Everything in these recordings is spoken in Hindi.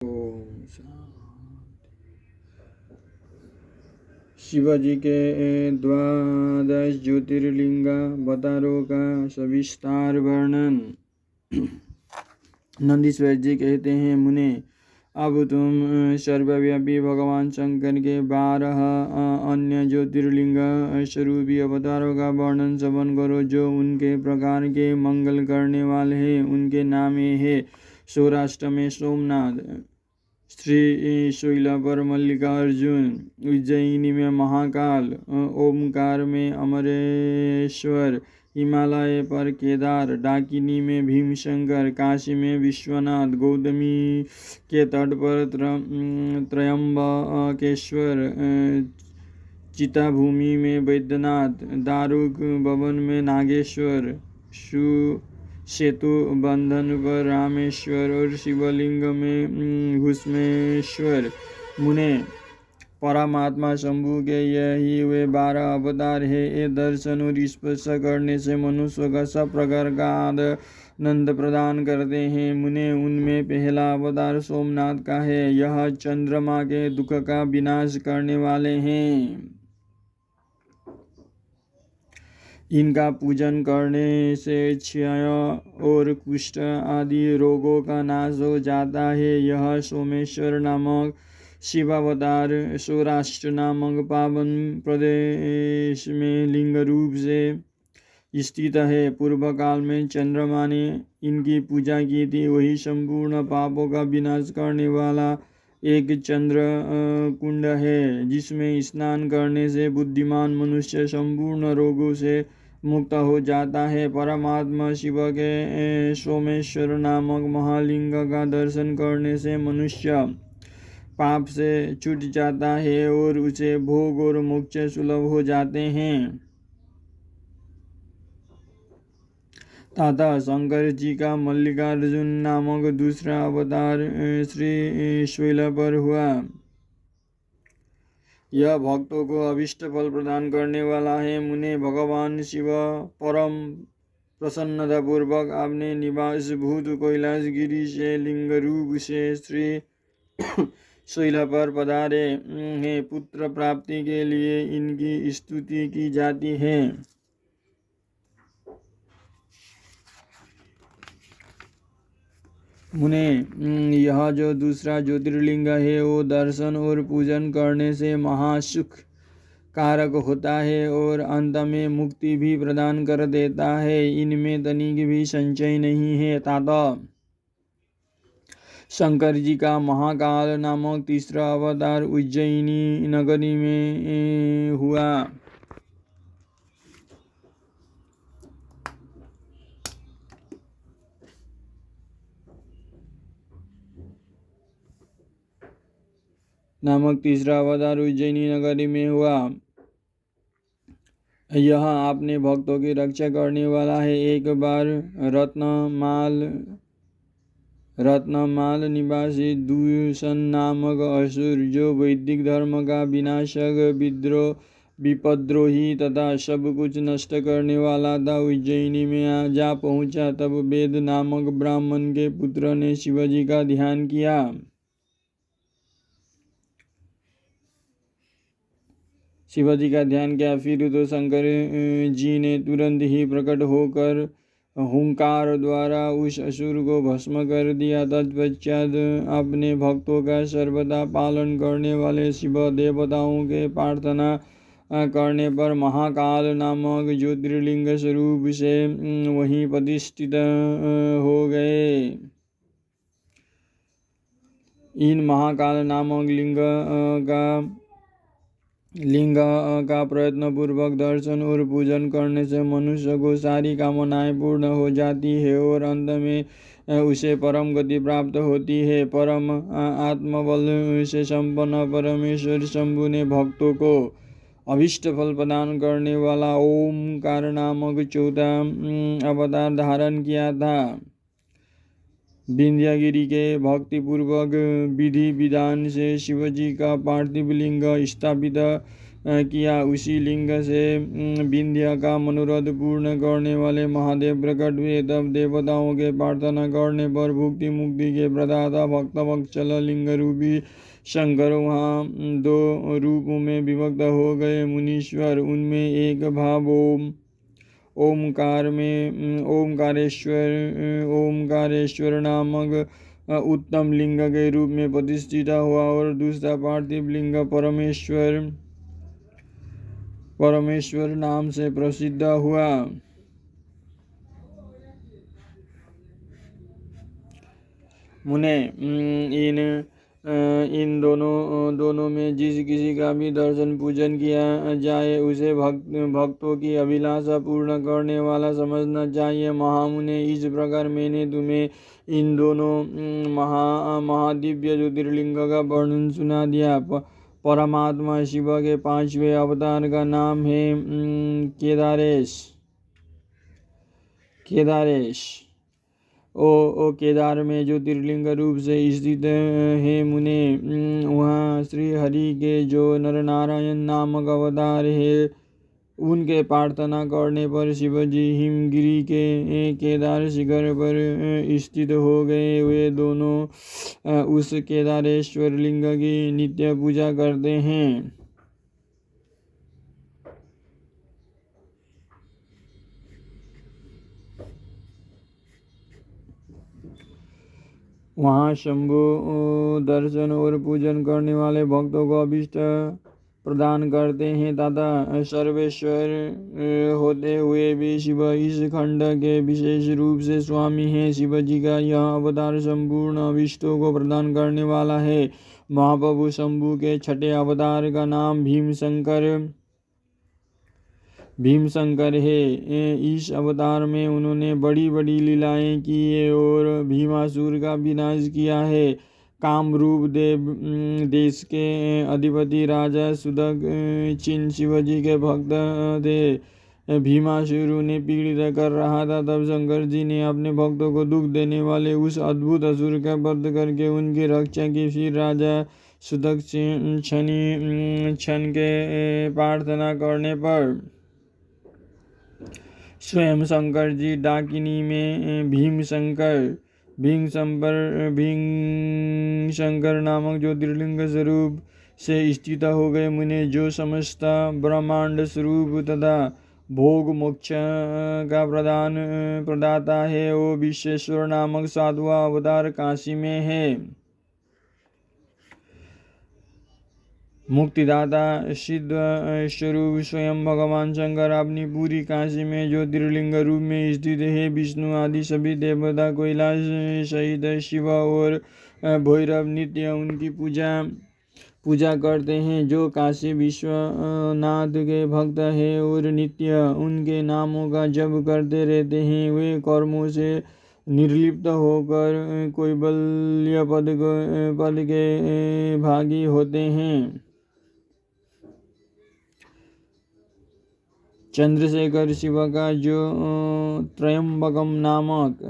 ओम शिवाजी के 12 ज्योतिर्लिंग अवतारों का सविस्तार वर्णन। नंदीश्वर जी कहते हैं, मुने अब तुम सर्वव्यापी भगवान शंकर के 12 अन्य ज्योतिर्लिंग स्वरूपी अवतारों का वर्णन श्रवण करो, जो उनके प्रकार के मंगल करने वाले हैं। उनके नाम है सौराष्ट्र में सोमनाथ, श्री शैला पर मल्लिकार्जुन, उज्जैनी में महाकाल, ओमकार में अमरेश्वर, हिमालय पर केदार, डाकिनी में भीमशंकर, काशी में विश्वनाथ, गौतमी के तट पर त्रयंबकेश्वर, चिताभूमि में वैद्यनाथ, दारुक भवन में नागेश्वर, सेतु बंधन पर रामेश्वर और शिवलिंग में घुष्मेश्वर। मुने, परमात्मा शंभु के यही वे 12 अवतार है। ये दर्शन और स्पर्श करने से मनुष्य का सब प्रकार का आनंद प्रदान करते हैं। मुने, उनमें पहला अवतार सोमनाथ का है। यह चंद्रमा के दुख का विनाश करने वाले हैं। इनका पूजन करने से क्षय और कुष्ठ आदि रोगों का नाश हो जाता है। यह सोमेश्वर नामक शिवावतार सौराष्ट्र नामक पावन प्रदेश में लिंग रूप से स्थित है। पूर्व काल में चंद्रमा ने इनकी पूजा की थी। वही संपूर्ण पापों का विनाश करने वाला एक चंद्र कुंड है, जिसमें स्नान करने से बुद्धिमान मनुष्य संपूर्ण रोगों से मुक्त हो जाता है। परमात्मा शिव के सोमेश्वर नामक महालिंग का दर्शन करने से मनुष्य पाप से छूट जाता है और उसे भोग और मोक्ष सुलभ हो जाते हैं। तथा शंकर जी का मल्लिकार्जुन नामक दूसरा अवतार श्री शैल पर हुआ। यह भक्तों को अभिष्ट फल प्रदान करने वाला है। मुने, भगवान शिव परम प्रसन्नता पूर्वक अपने निवास भूत कैलाश गिरी से लिंग रूप से श्री शैल पर पधारे हैं। पुत्र प्राप्ति के लिए इनकी स्तुति की जाती है। मुने, यह जो दूसरा ज्योतिर्लिंग है वो दर्शन और पूजन करने से महासुख कारक होता है और अंत में मुक्ति भी प्रदान कर देता है। इनमें तनिक भी संशय नहीं है। ताता शंकर जी का महाकाल नामक तीसरा अवतार उज्जैनी नगरी में हुआ। उज्जैनी नगरी में हुआ। यह आपने भक्तों की रक्षा करने वाला है। एक बार रत्नमाल निवासी दूषण नामक असुर, जो वैदिक धर्म का विनाशक विपद्रोही तथा सब कुछ नष्ट करने वाला था, उज्जैनी में जा पहुंचा। तब वेद नामक ब्राह्मण के पुत्र ने शिवजी का ध्यान किया। शिवाजी का ध्यान किया। फिर तो शंकर जी ने तुरंत ही प्रकट होकर हुंकार द्वारा उस असुर को भस्म कर दिया। तत्पश्चात अपने भक्तों का सर्वदा पालन करने वाले शिव देवताओं के प्रार्थना करने पर महाकाल नामक ज्योतिर्लिंग स्वरूप से वहीं प्रतिष्ठित हो गए। इन महाकाल नामक लिंग का प्रयत्न पूर्वक दर्शन और पूजन करने से मनुष्य को सारी कामनाएं पूर्ण हो जाती है और अंत में उसे परम गति प्राप्त होती है। परम आत्मबल से संपन्न परमेश्वर शंभु ने भक्तों को अभिष्ट फल प्रदान करने वाला ओमकार नामक चौथा अवतार धारण किया था। विंध्यगिरि के भक्तिपूर्वक विधि विधान से शिवजी का पार्थिव लिंग स्थापित किया। उसी लिंग से विंध्य का मनोरथ पूर्ण करने वाले महादेव प्रकट हुए। तब देवताओं के प्रार्थना करने पर भुक्ति मुक्ति के प्रदाता भक्तवत्सल लिंग रूपी शंकर वहाँ दो रूपों में विभक्त हो गए मुनीश्वर। उनमें एक भाव ओमकार में ओमकारेश्वर नामक उत्तम लिंग के रूप में प्रतिष्ठित हुआ और दूसरा पार्थिव लिंग परमेश्वर नाम से प्रसिद्ध हुआ। मुने इन दोनों में जिस किसी का भी दर्शन पूजन किया जाए उसे भक्तों की अभिलाषा पूर्ण करने वाला समझना चाहिए। महामुने, इस प्रकार मैंने तुम्हें इन दोनों महादिव्य ज्योतिर्लिंग का वर्णन सुना दिया। परमात्मा शिव के 5वें अवतार का नाम है केदारेश। ओ केदार में ज्योतिर्लिंग रूप से स्थित है मुने। वहाँ श्री हरि के जो नरनारायण नामक अवतार है उनके प्रार्थना करने पर शिवजी हिमगिरी के केदार शिखर पर स्थित हो गए। वे दोनों उस केदारेश्वर लिंग की नित्य पूजा करते हैं। वहाँ शंभु दर्शन और पूजन करने वाले भक्तों को अभीष्ट प्रदान करते हैं तथा सर्वेश्वर होते हुए भी शिव इस खंड के विशेष रूप से स्वामी हैं। शिव जी का यह अवतार संपूर्ण अभीष्टों को प्रदान करने वाला है। महाप्रभु शंभु के 6ठे अवतार का नाम भीमशंकर है। इस अवतार में उन्होंने बड़ी बड़ी लीलाएं की है और भीमासुर का विनाश किया है। कामरूप देश के अधिपति राजा सुदक चिन शिवजी के भक्त थे। भीमासुर उन्हें पीड़ित कर रहा था। तब शंकर जी ने अपने भक्तों को दुख देने वाले उस अद्भुत असुर का वध करके उनकी रक्षा की। फिर राजा सुदक क्षण के प्रार्थना करने पर स्वयं शंकर जी डाकिनी में भीमशंकर नामक ज्योतिर्लिंग स्वरूप से स्थित हो गए। मुने, जो समस्त ब्रह्मांड स्वरूप तथा भोग मोक्ष का प्रदाता है वो विश्वेश्वर नामक 7वां अवतार काशी में है। मुक्तिदाता सिद्ध स्वरूप स्वयं भगवान शंकर अपनी पूरी काशी में ज्योतिर्लिंग रूप में स्थित है। विष्णु आदि सभी देवता कैलाश सहित शिव और भैरव नित्य उनकी पूजा करते हैं। जो काशी विश्वनाथ के भक्त हैं और नित्य उनके नामों का जप करते रहते हैं वे कर्मों से निर्लिप्त होकर कैवल्य पद के भागी होते हैं। चंद्रशेखर शिव का जो त्रयंबकम नामक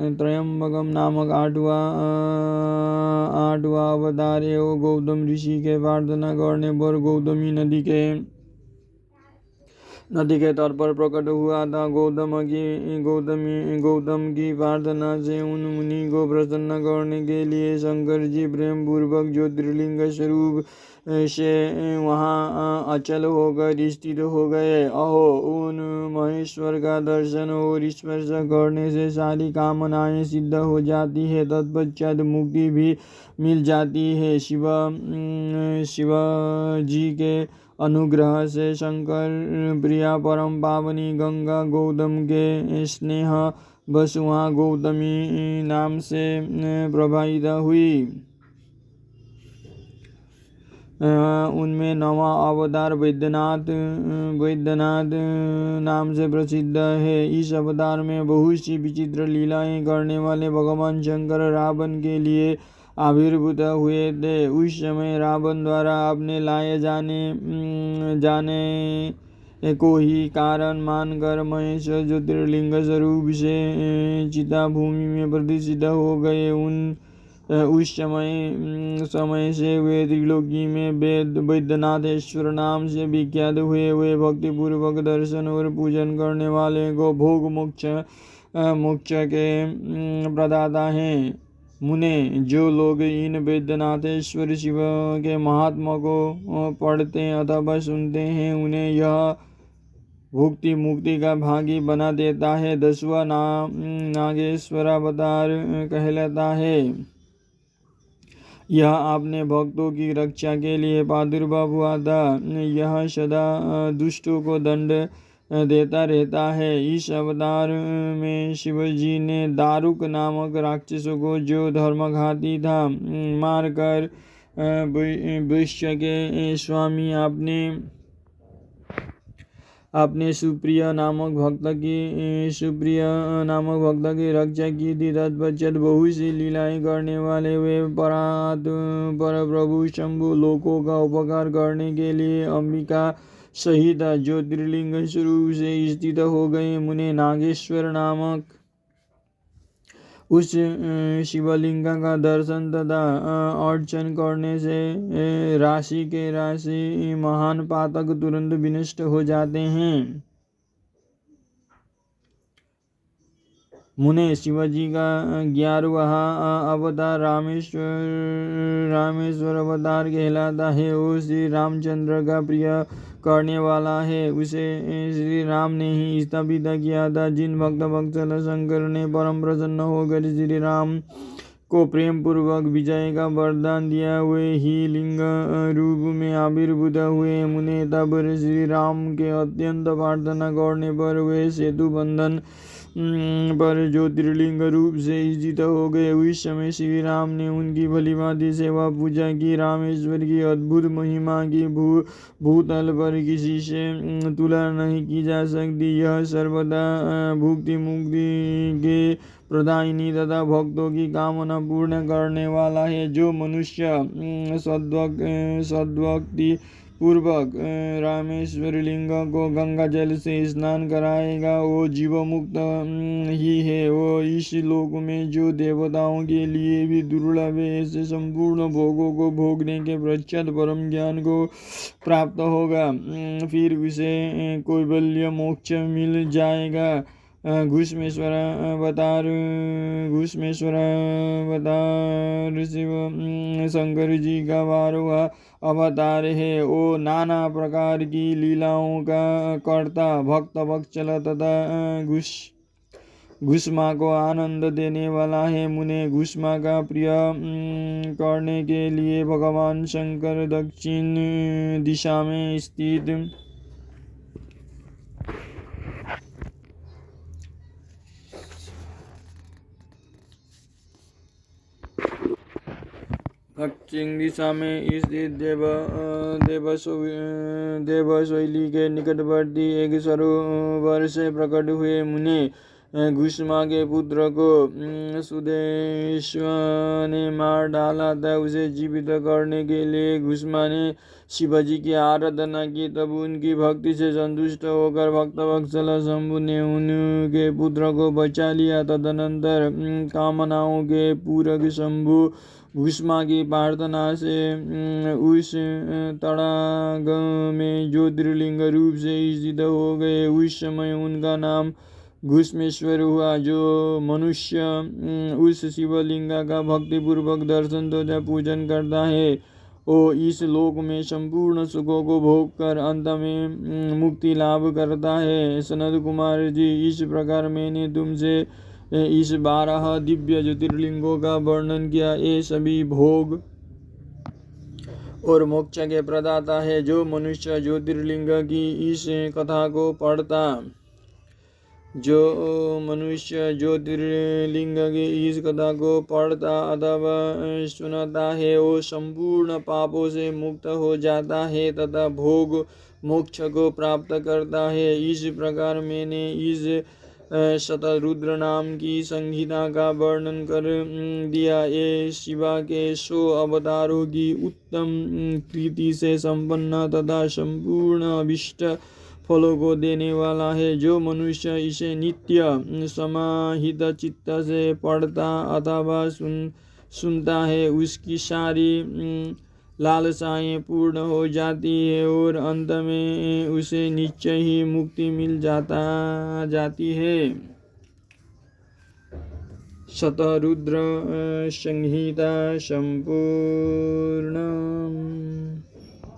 8वां अवतार है वो गौतम ऋषि के प्रार्थना करने पर गौतमी नदी के तट पर प्रकट हुआ था। गौतम की प्रार्थना से उन मुनि को प्रसन्न करने के लिए शंकर जी प्रेम पूर्वक ज्योतिर्लिंग स्वरूप से वहाँ अचल होकर स्थित हो गए। अहो, उन महेश्वर का दर्शन और स्पर्श करने से सारी कामनाएं सिद्ध हो जाती है। तत्पश्चात मुक्ति भी मिल जाती है। शिव जी के अनुग्रह से शंकर प्रिया परम पावनी गंगा गौतम के स्नेह बस वहाँ गौतमी नाम से प्रवाहित हुई। उनमें 9वां अवतार वैद्यनाथ नाम से प्रसिद्ध है। इस अवतार में बहुत सी विचित्र लीलाएं करने वाले भगवान शंकर रावण के लिए आविर्भूत हुए थे। उस समय रावण द्वारा अपने लाए जाने को ही कारण मानकर महेश्वर ज्योतिर्लिंग स्वरूप से चिता भूमि में प्रतिष्ठित हो गए। उस समय से वे त्रिलोकी में वैद्यनाथेश्वर नाम से विख्यात हुए। वे भक्ति पूर्वक दर्शन और पूजन करने वाले को भोग मोक्ष के प्रदाता हैं। मुने, जो लोग इन वैद्यनाथेश्वर शिव के महात्मा को पढ़ते अथवा सुनते हैं, उन्हें यह भुक्ति मुक्ति का भागी बना देता है। 10वां नागेश्वर अवतार कहलाता है। यह अपने भक्तों की रक्षा के लिए प्रादुर्भाव हुआ था। यह सदा दुष्टों को दंड देता रहता है। इस अवतार में शिवजी ने दारुक नामक राक्षस को, जो धर्मघाती था, मारकर वैश्य के स्वामी अपने सुप्रिया नामक भक्त की रक्षा की थी। तत्पश्चात बहुत सी लीलाएं करने वाले वे पर प्रभु शंभु लोकों का उपकार करने के लिए अंबिका सहित ज्योतिर्लिंग स्वरूप से स्थित हो गए। मुने, नागेश्वर नामक उस शिवलिंग का दर्शन तथा अर्चन करने से राशि महान पातक तुरंत विनष्ट हो जाते हैं। मुने, शिवजी का 11वां अवतार रामेश्वर अवतार कहलाता है। वो श्री रामचंद्र का प्रिय करने वाला है। उसे श्री राम ने ही स्थापित किया था। जिन भक्त वत्सल शंकर ने परम प्रसन्न होकर श्री राम को प्रेम पूर्वक विजय का वरदान दिया, वे ही लिंग रूप में आविर्भूत हुए। मुने, तब श्री राम के अत्यंत प्रार्थना करने पर वे सेतु बंधन पर ज्योतिर्लिंग रूप से स्थित हो गए। उस समय श्री राम ने उनकी भलीभांति सेवा पूजा की। रामेश्वर की अद्भुत महिमा की भूतल पर किसी से तुलना नहीं की जा सकती। यह सर्वदा भुक्ति मुक्ति के प्रदायिनी तथा भक्तों की कामना पूर्ण करने वाला है। जो मनुष्य सद्भक्ति पूर्वक रामेश्वर लिंग को गंगा जल से स्नान कराएगा, वो जीव मुक्त ही है। वो इस लोक में जो देवताओं के लिए भी दुर्लभ है, ऐसे संपूर्ण भोगों को भोगने के पश्चात परम ज्ञान को प्राप्त होगा। फिर उसे कैवल्य मोक्ष मिल जाएगा। घुष्मेश्वर अवतार शिव शंकर जी का 12वां अवतार है। वो नाना प्रकार की लीलाओं का कर्ता, भक्त वत्सल तथा घुष्मा को आनंद देने वाला है। मुने, घुष्मा का प्रिय करने के लिए भगवान शंकर दक्षिण दिशा में स्थित दक्षिण दिशा में स्थित देवशैली के निकटवर्ती एक सरोवर से प्रकट हुए। मुने, घुष्मा के पुत्र को सुदेश्व ने मार डाला था। उसे जीवित करने के लिए घुष्मा ने शिवजी की आराधना की। तब उनकी भक्ति से संतुष्ट होकर भक्तवत्सल शंभु ने उनके पुत्र को बचा लिया। तदनंतर कामनाओं के पूरक शंभु घुष्मा की प्रार्थना से उस तड़ाग में ज्योतिर्लिंग रूप से स्थित हो गए। उस समय उनका नाम घुष्मेश्वर हुआ। जो मनुष्य उस शिवलिंग का भक्तिपूर्वक दर्शन तथा पूजन करता है, वो इस लोक में संपूर्ण सुखों को भोग कर अंत में मुक्ति लाभ करता है। सनत कुमार जी, इस प्रकार मैंने तुमसे इस 12 दिव्य ज्योतिर्लिंगों का वर्णन किया। ये सभी भोग और मोक्ष के प्रदाता है। जो मनुष्य ज्योतिर्लिंग की इस कथा को पढ़ता अथवा सुनता है, वो संपूर्ण पापों से मुक्त हो जाता है तथा भोग मोक्ष को प्राप्त करता है। इस प्रकार मैंने इस शतरुद्र नाम की संहिता का वर्णन कर दिया। ये शिवा के 100 अवतारों की उत्तम कृति से संपन्न तथा संपूर्ण अभिष्ट फलों को देने वाला है। जो मनुष्य इसे नित्य समाहित चित्त से पढ़ता अथवा सुनता है उसकी सारी लालसाएं पूर्ण हो जाती है और अंत में उसे निश्चय ही मुक्ति मिल जाती है। शतरुद्र संहिता संपूर्ण।